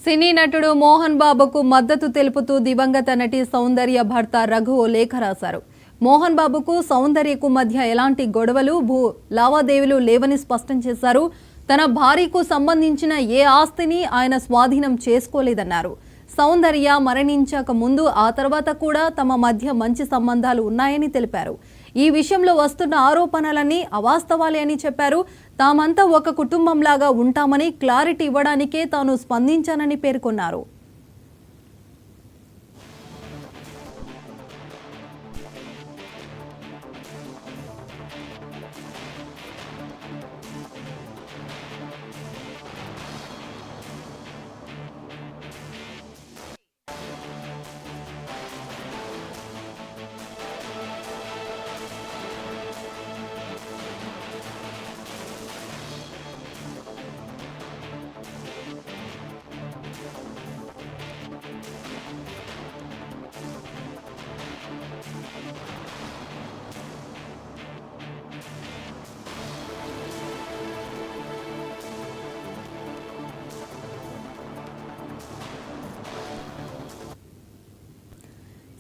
సినీ నటుడు మోహన్ బాబుకు మద్దతు తెలుపుతూ దివంగత నటి సౌందర్య భర్త రఘు ఓ లేఖ రాశారు. మోహన్ బాబుకు సౌందర్యకు మధ్య ఎలాంటి గొడవలు లావాదేవీలు లేవని స్పష్టం చేశారు. తన భార్యకు సంబంధించిన ఏ ఆస్తిని ఆయన స్వాధీనం చేసుకోలేదన్నారు. సౌందర్య మరణించక ముందు ఆ తర్వాత కూడా తమ మధ్య మంచి సంబంధాలు ఉన్నాయని తెలిపారు. ఈ విషయంలో వస్తున్న ఆరోపణలన్నీ అవాస్తవాలే అని చెప్పారు. తామంతా ఒక కుటుంబంలాగా ఉంటామని క్లారిటీ ఇవ్వడానికే తాను స్పందించానని పేర్కొన్నారు.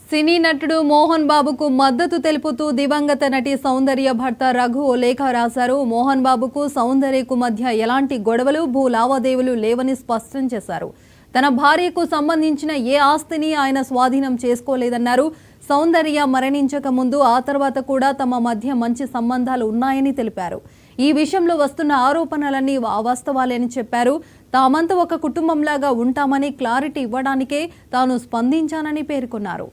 సినీ నటుడు మోహన్ బాబుకు మద్దతు తెలుపుతూ దివంగత నటి సౌందర్య భర్త రఘు ఓ లేఖ రాశారు. మోహన్ బాబుకు సౌందర్యకు మధ్య ఎలాంటి గొడవలు లావాదేవీలు లేవని స్పష్టం చేశారు. తన భార్యకు సంబంధించిన ఏ ఆస్తిని ఆయన స్వాధీనం చేసుకోలేదన్నారు. సౌందర్య మరణించక ముందు ఆ తర్వాత కూడా తమ మధ్య మంచి సంబంధాలు ఉన్నాయని తెలిపారు. ఈ విషయంలో వస్తున్న ఆరోపణలన్నీ అవాస్తవాలని చెప్పారు. తామంతా ఒక కుటుంబంలాగా ఉంటామని క్లారిటీ ఇవ్వడానికే తాను స్పందించానని పేర్కొన్నారు.